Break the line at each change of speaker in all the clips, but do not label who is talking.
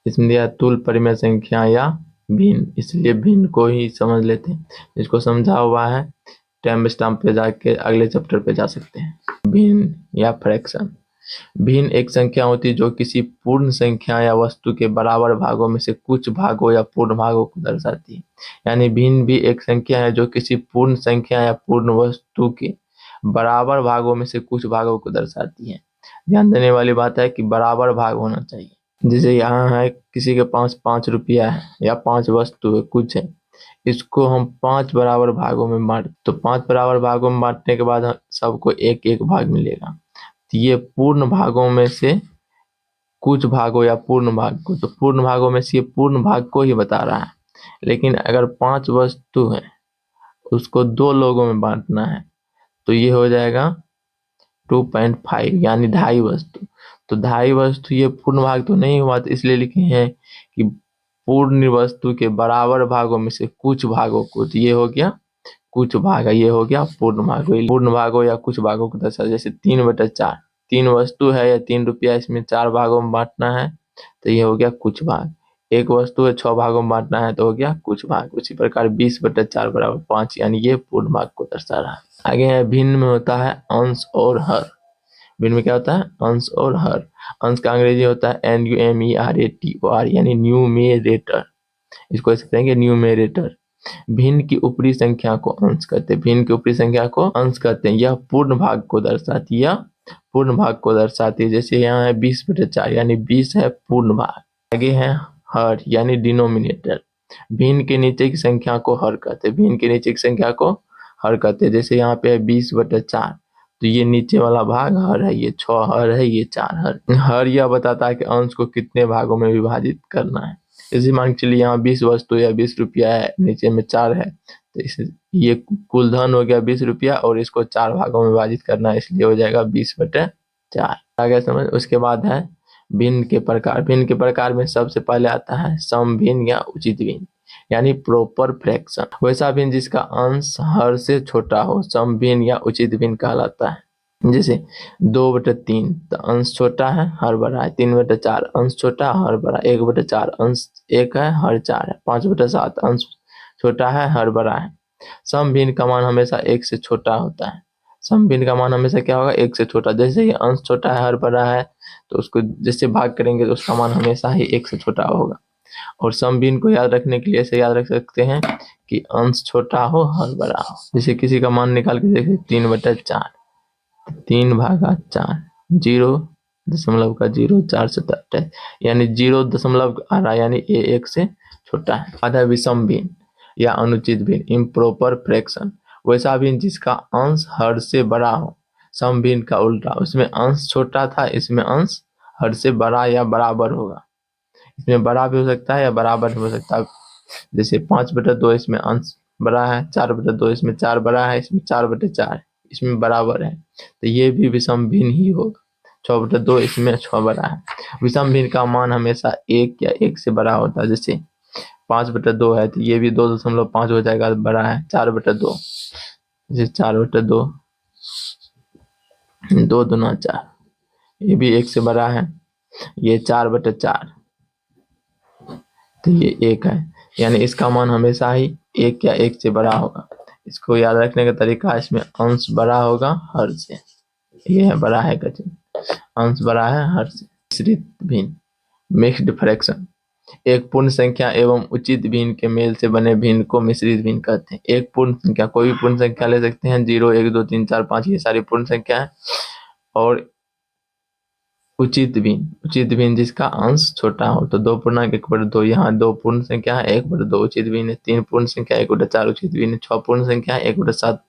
इसमें दिया तुल परिमेय संख्या या भिन्न, इसलिए भिन्न को ही समझ लेते हैं। इसको समझा हुआ है, टाइम स्टैम्प पे जाके अगले चैप्टर पे जा सकते हैं। भिन्न या फ्रैक्शन। भिन्न एक संख्या होती है जो किसी पूर्ण संख्या या वस्तु के बराबर भागों में से कुछ भागों या पूर्ण भागों को दर्शाती है। यानी भिन्न भी एक संख्या है जो किसी पूर्ण संख्या या पूर्ण वस्तु के बराबर भागों में से कुछ भागों को दर्शाती है। ध्यान देने वाली बात है कि बराबर भाग होना चाहिए। जैसे यहाँ है, किसी के पास 5 रुपया है या 5 वस्तु है, कुछ है, इसको हम 5 बराबर भागों में बांट, तो 5 बराबर भागों में बांटने के बाद सबको एक एक भाग मिलेगा। तो ये पूर्ण भागों में से कुछ भागों या पूर्ण भाग को, तो पूर्ण भागों में से ये पूर्ण भाग को ही बता रहा है। लेकिन अगर 5 वस्तु है, उसको 2 लोगों में बांटना है, तो ये हो जाएगा 2.5 यानी 2.5 वस्तु। तो 2.5 वस्तु ये पूर्ण भाग तो नहीं हुआ, तो इसलिए लिखे हैं कि पूर्ण वस्तु के बराबर भागों में से कुछ भागों को, तो ये हो गया कुछ भाग, ये हो गया पूर्ण भाग। पूर्ण भागों या कुछ भागों को दर्शा, जैसे 3/4, 3 वस्तु है या 3 रुपया, इसमें 4 भागों में बांटना है, तो ये हो गया कुछ भाग। एक वस्तु है 6 भागों में बांटना है, तो हो गया कुछ भाग। उसी प्रकार 20/4 बराबर 5, यानी ये पूर्ण भाग को दर्शा रहा है। आगे है भिन्न में होता है अंश और हर। भिन्न में क्या होता है? अंश और हर। अंश का अंग्रेजी होता है NUMERATOR यानी न्यूमेरेटर। इसको ऐसे कहेंगे न्यूमेरेटर। भिन्न की ऊपरी संख्या को अंश कहते हैं। भिन्न की ऊपरी संख्या को अंश कहते हैं। यह पूर्ण भाग को दर्शाती है, पूर्ण भाग को दर्शाती है। जैसे यहाँ है 20/4 यानी 20 है पूर्ण भाग। आगे है हर यानी डिनोमिनेटर। भिन्न के नीचे की संख्या को हर कहते हैं। भिन्न के नीचे की संख्या को हर कहते हैं। जैसे यहाँ पे है 20/4, तो ये नीचे वाला भाग हर है, ये 6 हर है, ये 4 हर। हर यह बताता है कि अंश को कितने भागों में विभाजित करना है। इसी मान के चलिए यहाँ 20 वस्तु या 20 रुपया है, नीचे में 4 है, तो इस ये कुल धन हो गया 20 रुपया और इसको 4 भागों में विभाजित करना है, इसलिए हो जाएगा 20/4। आ गया समझ। उसके बाद है भिन्न के प्रकार। भिन्न के प्रकार में सबसे पहले आता है सम भिन्न या उचित भिन्न यानी प्रॉपर फ्रैक्शन। वैसा भिन्न जिसका अंश हर से छोटा हो सम भिन्न या उचित भिन्न कहलाता है। जैसे 2/3 तो अंश छोटा है, हर बड़ा है। 3/4 अंश छोटा, हर बड़ा। 1/4 अंश 1 है, हर 4 है। 5/7 अंश छोटा है, हर बड़ा है। सम भिन्न का मान हमेशा 1 से छोटा होता है। सम भिन्न का मान हमेशा क्या होगा? 1 से छोटा। जैसे ये अंश छोटा है, हर बड़ा है, तो उसको जैसे भाग करेंगे तो उसका मान हमेशा ही 1 से छोटा होगा। और सम भिन्न को याद रखने के लिए ऐसे याद रख सकते हैं कि अंश छोटा हो, हर बड़ा हो। जैसे किसी का मान निकाल के देखें 3/4, 3/4 0.04 यानी 0 आ रहा है, यानी ये 1 से छोटा है। आधा विषम भिन्न या अनुचित भिन्न इम्प्रॉपर फ्रैक्शन। वैसा भिन्न जिसका अंश हर से बड़ा हो। सम भिन्न का उल्टा, उसमें अंश छोटा था, इसमें अंश हर से बड़ा या बराबर होगा। इसमें बड़ा भी हो सकता है या बराबर भी हो सकता है। जैसे 5/2 इसमें अंश बड़ा है, 4/2 इसमें 4 बड़ा है, इसमें 4/4 इसमें बराबर है, तो ये भी विषम भिन्न ही होगा। 6/2 इसमें 6 बड़ा है। विषम भिन्न का मान हमेशा 1 या 1 से बड़ा होता है। जैसे 5/2 है, तो ये भी 2.5 हो जाएगा, बड़ा है 4/2। जैसे 4/2, 2 दूना 4, ये भी 1 से बड़ा है। ये 4/4, तो ये 1 है, यानी इसका मान हमेशा ही 1 या 1 से बड़ा होगा। इसको याद रखने का तरीका, इसमें अंश बड़ा होगा हर से, ये है बड़ा है का चिन्ह, अंश बड़ा है हर से। मिश्रित भिन्न मिक्स्ड फ्रैक्शन। एक पूर्ण संख्या एवं उचित भिन्न के मेल से बने भिन्न को मिश्रित भिन्न कहते हैं। एक पूर्ण संख्या, कोई भी पूर्ण संख्या ले सकते हैं, 0 1 2 3 4 5 ये सारी पूर्ण संख्या है। और उचित भिन्न जिसका अंश छोटा हो, तो 2.1/2 यहाँ 2 पूर्ण संख्या है, 1/2 उचित भिन्न है। 3 पूर्ण संख्या 1/4 उचित भिन्न है। 6 पूर्ण संख्या 1/7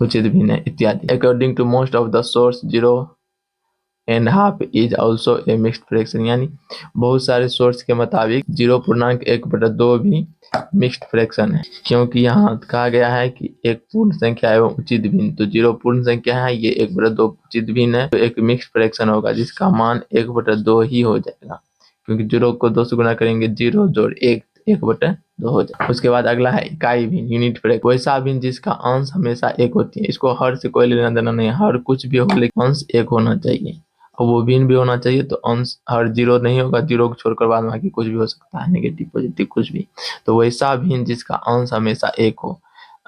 उचित भिन्न है, इत्यादि। According to most of the source 0.5 is also a mixed fraction यानी बहुत सारे सोर्स के मुताबिक 0.1/2 भी मिक्स्ड फ्रैक्शन है, क्योंकि यहाँ कहा गया है कि एक पूर्ण संख्या एवं उचित भिन्न, तो 0 पूर्ण संख्या है, ये 1/2 उचित भिन्न है, तो एक मिक्स्ड फ्रैक्शन होगा जिसका मान 1/2 ही हो जाएगा, क्योंकि 0 को 2 से गुना करेंगे, 0 जोड़ 1 1/2 हो जाए। उसके बाद अगला है इकाई भिन्न यूनिट फ्रैक्शन। वैसा भिन्न जिसका अंश हमेशा 1 होती है। इसको हर से कोई लेना देना नहीं है, हर कुछ भी हो लेकिन अंश 1 होना चाहिए। और वो भिन्न भी होना चाहिए, तो अंश हर जीरो नहीं होगा, जीरो को छोड़कर बाद बाकी कुछ भी हो सकता है, नेगेटिव पॉजिटिव कुछ भी। तो वैसा भिन्न जिसका अंश हमेशा एक हो।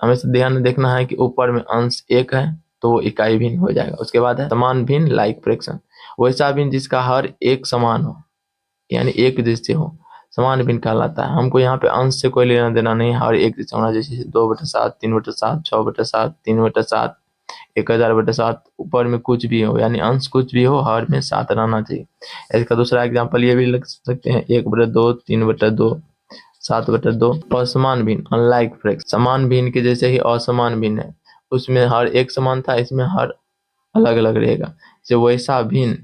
हमेशा ध्यान में देखना है कि ऊपर में अंश एक है तो वो इकाई भिन्न हो जाएगा। उसके बाद है समान भिन्न लाइक फ्रैक्शन, वैसा भिन्न जिसका हर एक समान हो, यानी एक जैसे हो, समान भिन्न कहलाता है। हमको यहाँ पे अंश से कोई लेना देना नहीं, हर एक जैसे होना, जैसे 2/7, 3/7, 6/7, 3/7, 1000/7, ऊपर में कुछ भी हो, यानी अंश कुछ भी हो, हर में 7 रहना चाहिए। इसका दूसरा एग्जाम्पल ये भी लग सकते हैं, 1/2, 3/2, 7/2। असमान भिन्न अनलाइक फ्रैक्शन, समान भिन्न के जैसे ही असमान भिन्न है, उसमें हर एक समान था, इसमें हर अलग अलग रहेगा। जो वैसा भिन्न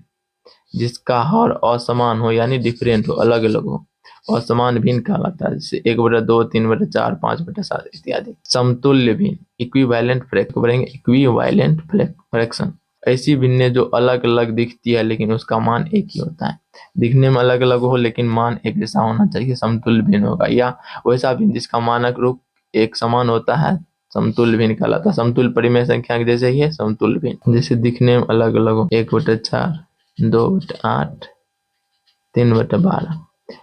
जिसका हर असमान हो, यानी डिफरेंट हो, अलग अलग हो, असमान भिन्न कहलाता है। जैसे 1/2, 3/4, 5/7 इत्यादि। समतुल्य भिन्न इक्विवेलेंट फ्रैक्शन बोलेंगे, इक्विवेलेंट फ्रैक्शन, ऐसी भिन्न जो अलग अलग दिखती है लेकिन उसका मान एक ही होता है। दिखने में अलग अलग हो लेकिन मान एक जैसा होना चाहिए, समतुल्य भिन्न होगा। या वैसा भिन्न जिसका मानक रूप एक समान होता है, समतुल्य भिन्न कहलाता है। समतुल्य परिमेय संख्या के जैसे ही है समतुल्य भिन्न, जैसे दिखने में अलग अलग हो, 1/4, 2/8, 3/12,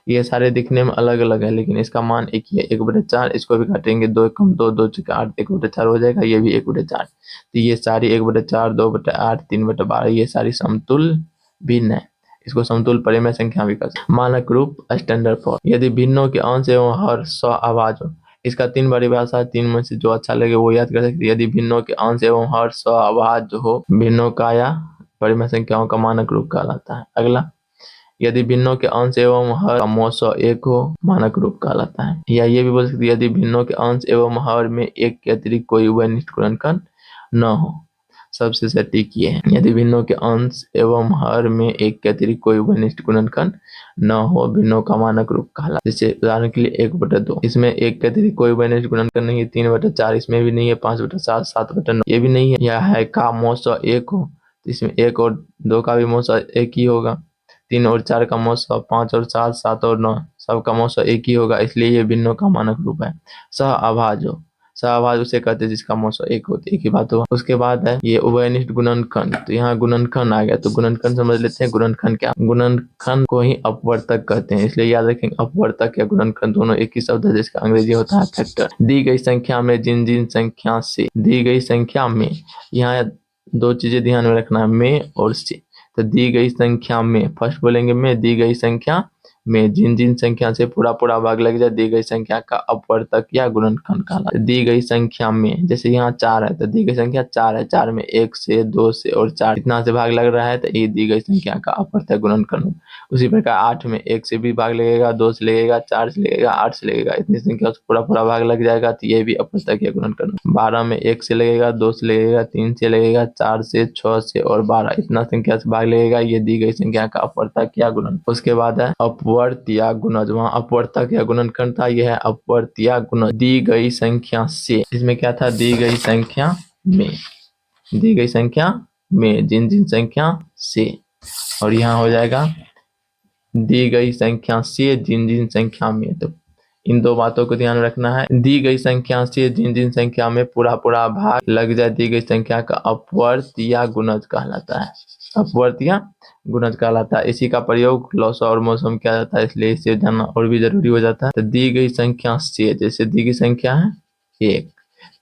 ये सारे दिखने में अलग अलग है लेकिन इसका मान एक ही है, 1/4। इसको भी काटेंगे, 2 कम 2, 2 × 8, 1/4 हो जाएगा, ये भी 1/4। तो ये सारी 1/4, 2/8, 3/12 ये सारी समतुल्य भिन्न है। इसको समतुल्य परिमेय संख्या भी कहते हैं। मानक रूप स्टैंडर्ड फॉर्म, यदि भिन्नों के अंश एवं हर सहअभाज्य हो, इसका 3 परिभाषा, 3 में से जो अच्छा लगे वो याद कर सकते हैं। यदि भिन्नों के अंश एवं हर सहअभाज्य हो, भिन्नों का या परिमेय संख्याओं का मानक रूप कहलाता है। अगला, यदि भिन्नों के अंश एवं हर क्रमशः एक हो, मानक रूप कहलाता है। या ये भी बोल सकते हैं, यदि भिन्नों के अंश एवं हर में एक के अतिरिक्त कोई उभयनिष्ठ गुणनखंड न हो। सबसे सटीक ये है, यदि भिन्नों के अंश एवं हर में एक के अतिरिक्त कोई उभयनिष्ठ गुणनखंड न हो, भिन्नों का मानक रूप कहलाता है। जैसे उदाहरण के लिए 1/2, इसमें एक के अतिरिक्त कोई उभयनिष्ठ गुणनखंड नहीं है। 3/4 इसमें भी नहीं है। 5/7, 7/9 ये भी नहीं है। यह है का मौसा एक हो, तो इसमें 1 और 2 का भी मौसा एक ही होगा। 3 और 4 का मौसा, 5 और 7, 7 और 9 सबका मौसा एक ही होगा, इसलिए ये भिन्नों का मानक रूप है। सहअभाज्य हो, सहअभाज्य उसे कहते हैं जिसका मौसा एक होती है, एक ही बात हुआ। उसके बाद है ये उभयनिष्ठ गुणनखंड, तो यहाँ गुणनखंड आ गया, तो गुणनखंड समझ लेते हैं। गुणनखंड क्या, गुणनखंड को ही अपवर्तक कहते हैं, इसलिए याद रखेंगे अपवर्तक या गुणनखंड दोनों एक ही शब्द है, जिसका अंग्रेजी होता है फैक्टर। दी गई संख्या में जिन जिन संख्या से, दी गई संख्या में, यहाँ 2 चीजें ध्यान में रखना है, में और से। तो दी गई संख्या में, फर्स्ट बोलेंगे में, दी गई संख्या में जिन जिन संख्या से पूरा पूरा भाग लग जाए, दी गई संख्या का अपवर्तक या गुणनखंड कहलाता है। दी गई संख्या में, जैसे यहाँ 4 है तो दी गई संख्या 4 है, 4 में 1 से, 2 से और 4 इतना से भाग लग रहा है तो ये दी गई संख्या का अपवर्तक गुणनखंड। उसी प्रकार 8 में 1 से भी भाग लगेगा, 2 से लगेगा, 4 से लगेगा, 8 से लगेगा, इतनी संख्या से पूरा पूरा भाग लग जाएगा तो ये भी अपवर्तक या गुणनखंड। 12 में 1 से लगेगा, 2 से लगेगा, 3 से लगेगा, 4 से, 6 से और 12 इतना संख्या से भाग लगेगा, ये दी गई संख्या का अपवर्तक या गुणनखंड। उसके बाद है अपवर्त या गुणज, वहाँ अपवर्तक या गुणनखंड था, यह है अपवर्त या गुणज। दी गई संख्या से, इसमें क्या था, दी गई संख्या में, दी गई संख्या में जिन जिन संख्या से, और यहाँ हो जाएगा दी गई संख्या से जिन जिन संख्या में। तो इन 2 बातों को ध्यान रखना है। दी गई संख्या से जिन जिन संख्या में पूरा पूरा भाग लग जाए, दी गई संख्या का अपवर्त या गुणज कहलाता है, अपवर्त या गुणज कहलाता है। इसी का प्रयोग लौसा और मौसम किया जाता है, इसलिए इसे जानना और भी जरूरी हो जाता है। तो दी गई संख्या से, जैसे दी गई संख्या है 1,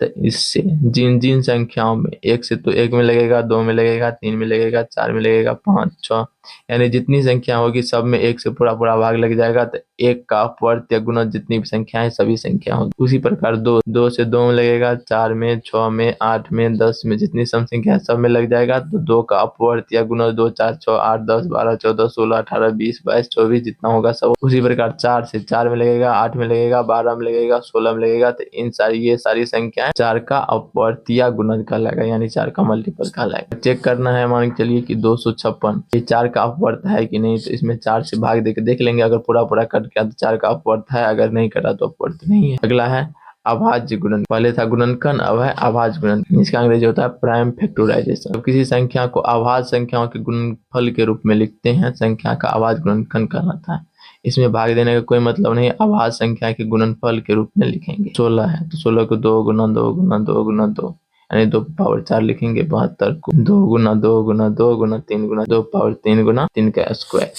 तो इससे जिन जिन संख्याओं में, 1 से तो 1 में लगेगा, 2 में लगेगा, 3 में लगेगा, 4 में लगेगा, 5, 6 यानी जितनी संख्या होगी सब में 1 से पूरा पूरा भाग लग जाएगा, तो 1 का अपवर्त या गुणज जितनी भी संख्या है सभी संख्या होगी। उसी प्रकार 2 से 2 में लगेगा, 4 में, 6 में, 8 में, 10 में जितनी सम संख्या है सब में लग जाएगा, तो 2 का अपवर्त या गुणज 2, 4, 6, 8, 10, 12, 14, 16, 18, 20, 22, 24 जितना होगा सब। उसी प्रकार 4 से 4 में लगेगा, 8 में लगेगा, 12 में लगेगा, 16 में लगेगा, तो इन सारी ये सारी संख्याएं 4 का अपवर्त या गुणज कहलाएगा, यानी 4 का मल्टीपल कहलाएगा। चेक करना है, मान के चलिए कि 256 ये 4 का अपवर्त है कि नहीं, तो इसमें 4 से भाग देके देख लेंगे, अगर पूरा पूरा कट गया तो 4 का अपवर्त है, अगर नहीं कटा तो अपवर्त नहीं है। अगला है अभाज्य गुणन, पहले था गुणनखंड, अब है अभाज्य गुणन, इसका अंग्रेजी होता है प्राइम फैक्टराइजेशन। किसी संख्या को अभाज्य संख्याओं के गुणनफल के रूप में लिखते हैं, संख्या का अभाज्य गुणनखंड कहलाता है। इसमें भाग देने का कोई मतलब नहीं, अभाज्य संख्या के गुणनफल के रूप में लिखेंगे। 16 है तो 16 को 2 × 2 × 2 × 2 यानी 2 पावर 4 लिखेंगे 72 को 2 गुना 2 गुना 2 गुना 3 गुना 2 पावर 3 गुना 3 का स्क्वायर।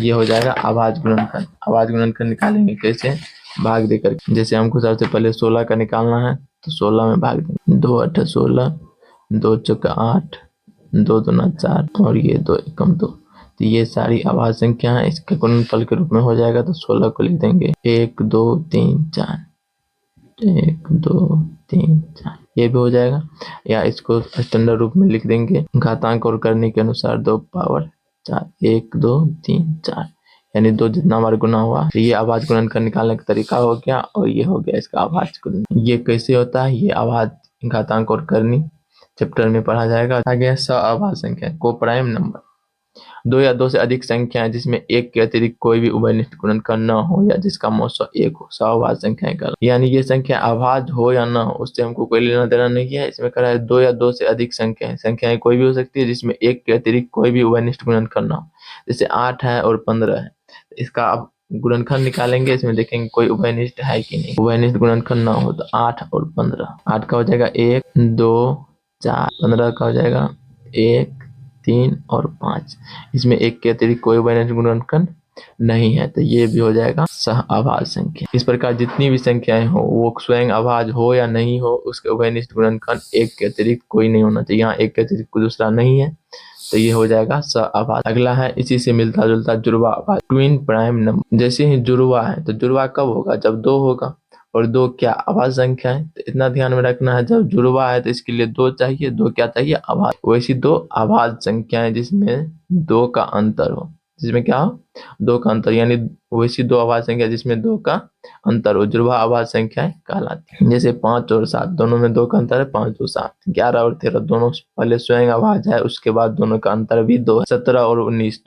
ये हो जाएगा आवाज गुणनखंड। आवाज गुणनखंड निकालेंगे कैसे? भाग देकर। जैसे हमको सबसे पहले 16 का निकालना है तो 16 में भाग देंगे। 2 8 16, 2 चौका 8, 2 दूना 4 और ये 2 एकम 2। तो ये सारी आवाज संख्या है, इसके गुणनफल के रूप में हो जाएगा। तो 16 को लिख देंगे 1 2 3 4, 1 2 3 4, ये भी हो जाएगा। या इसको स्टैंडर्ड रूप में लिख देंगे घातांक और करने के अनुसार 2 पावर 4, 1 2 3 4, यानी 2 जितना बार गुना हुआ। तो ये आवाज गुणनखंड निकालने का तरीका हो गया और ये हो गया इसका आवाज गुणन। ये कैसे होता है? ये आवाज घातांक और करनी चैप्टर में पढ़ा जाएगा। आगे है सआवाज संख्या, को प्राइम नंबर। 2 या 2 से अधिक संख्याएं जिसमें एक के अतिरिक्त कोई भी उभयनिष्ठ गुणनखंड न हो या जिसका मौसा 1 हो, सआवाज संख्याएं कहलाती। यानी ये संख्या आवाज हो या न हो उससे हमको कोई लेना देना नहीं है। इसमें कह रहा है 2 या 2 से अधिक संख्याएं कोई भी हो सकती है जिसमें एक के अतिरिक्त कोई भी उभयनिष्ठ गुणनखंड न हो। जैसे 8 है और 15 है, इसका अब गुणनखंड निकालेंगे। इसमें देखेंगे कोई उभयनिष्ठ है कि नहीं। उभयनिष्ठ गुणनखंड ना हो तो 8 और 15। 8 का हो जाएगा 1 2 4, 15 का हो जाएगा 1 3 और 5। इसमें एक के अतिरिक्त कोई उभयनिष्ठ गुणनखंड नहीं है, तो ये भी हो जाएगा सह-आवाज संख्या। इस प्रकार जितनी भी संख्याएं हो वो स्वयं आवाज हो या नहीं हो, उसके उभयनिष्ठ गुणनखंड एक के अतिरिक्त कोई नहीं होना चाहिए। यहाँ एक के अतिरिक्त कोई दूसरा नहीं है, तो ये हो जाएगा सह-आवाज। अगला है इसी से मिलता जुलता जुड़वा आवाज, ट्विन प्राइम नंबर। जैसे ही जुड़वा है तो जुड़वा कब होगा? जब 2 होगा। और 2 क्या? आवाज संख्या है। तो इतना ध्यान में रखना है, जब जुड़वा है तो इसके लिए 2 चाहिए। 2 क्या चाहिए? आवाज। वैसी 2 आवाज संख्याएं जिसमें 2 का अंतर हो। जिसमें क्या हो? 2 का अंतर, यानी वैसी 2 आवाज संख्या जिसमें 2 का अंतर हो, जुड़वा आवाज संख्याएं कहलाती है। जैसे 5 और 7, दोनों में 2 का अंतर है, 5 और 7। 11 और 13 दोनों पहले स्वयं आवाज है, उसके बाद दोनों का अंतर भी 2 है। 17 और 19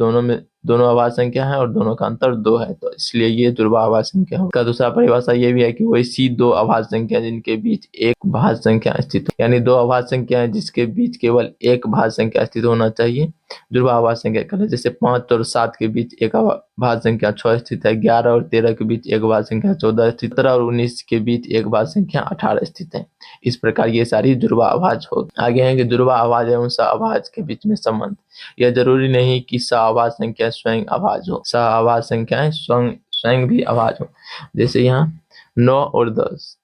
दोनों आवाज संख्या है और दोनों का अंतर 2 है, तो इसलिए ये जुड़वा आवाज संख्या है। का दूसरा परिभाषा ये भी है कि वैसी 2 आवाज संख्या जिनके बीच एक भाज्य संख्या स्थित हो, यानी 2 आवाज संख्या है जिसके बीच केवल एक भाज्य संख्या स्थित होना चाहिए, जुड़वा आवाज संख्या कहलाती है। जैसे 5 और 7 के बीच एक भाज्य संख्या 6 स्थित है, 11 और 13 के बीच एक भाज्य संख्या 14 स्थित, 17 और 19 के बीच एक भाज्य संख्या 18 स्थित है। इस प्रकार ये सारी जुड़वा आवाज हो। आगे है कि जुड़वा आवाज एवं सह-आवाज के बीच में संबंध। यह जरूरी नहीं कि सह-आवाज संख्या स्वयं आवाज हो, सह-आवाज संख्याएं स्वयं भी आवाज हो। जैसे यहाँ 9 और 10,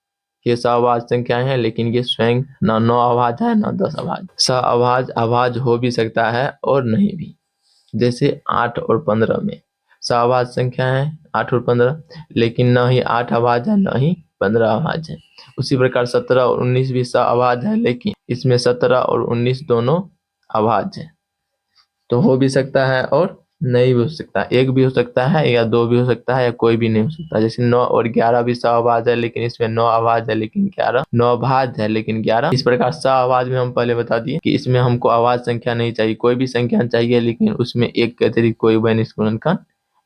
ये सह-आवाज संख्याएं हैं, लेकिन ये स्वयं ना 9 आवाज है ना 10 आवाज। सह-आवाज आवाज हो भी सकता है और नहीं भी। जैसे 8 और 15 में सह-आवाज संख्या है 8 और 15, लेकिन न ही 8 आवाज है न ही 15 आवाज है। उसी प्रकार 17 और 19 भी सह-आवाज है, लेकिन इसमें 17 और 19 दोनों आवाज है। तो हो भी सकता है और नहीं भी हो सकता, एक भी हो सकता है या 2 भी हो सकता है या कोई भी नहीं हो सकता। जैसे 9 और 11 भी सह-आवाज है, लेकिन इसमें 9 आवाज है लेकिन 11 9 भाज्य है लेकिन 11। इस प्रकार सह-आवाज में हम पहले बता दिए कि इसमें हमको आवाज संख्या नहीं चाहिए, कोई भी संख्या चाहिए, लेकिन उसमें एक के अतिरिक्त कोई उभयनिष्ठ गुणनखंड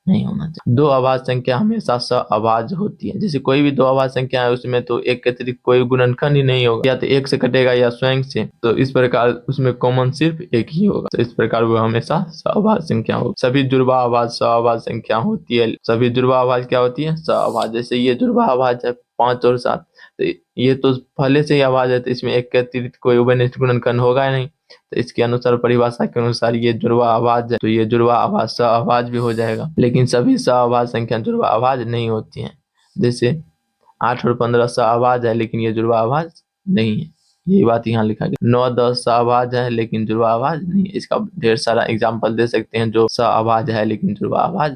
नहीं होना चाहिए। 2 आवाज संख्या हमेशा सह-आवाज होती है। जैसे कोई भी 2 आवाज संख्या है उसमें तो एक के अतिरिक्त कोई गुणनखंड ही नहीं होगा, या तो 1 से कटेगा या स्वयं से, तो इस प्रकार उसमें कॉमन सिर्फ एक ही होगा। तो इस प्रकार वो हमेशा सह-आवाज संख्या होगी। सभी जुड़वा आवाज सह-आवाज संख्या होती है। सभी जुड़वा आवाज क्या होती है? सह-आवाज। जैसे ये जुड़वा आवाज है 5 और 7, तो ये तो पहले से ही आवाज है, तो इसमें एक के अतिरिक्त कोई उभयनिष्ठ गुणनखंड होगा ही नहीं, तो इसके अनुसार परिभाषा के अनुसार ये जुड़वा आवाज है, तो ये जुड़वा आवाज सह-आवाज भी हो जाएगा। लेकिन सभी सह-आवाज संख्या जुड़वा आवाज नहीं होती हैं। जैसे 8 और 15 सह-आवाज है, लेकिन ये जुड़वा आवाज नहीं है। यही बात यहाँ लिखा गया। 9 10 सह-आवाज है लेकिन जुड़वा आवाज नहीं है। इसका ढेर सारा एग्जाम्पल दे सकते हैं जो सह-आवाज है लेकिन जुड़वा आवाज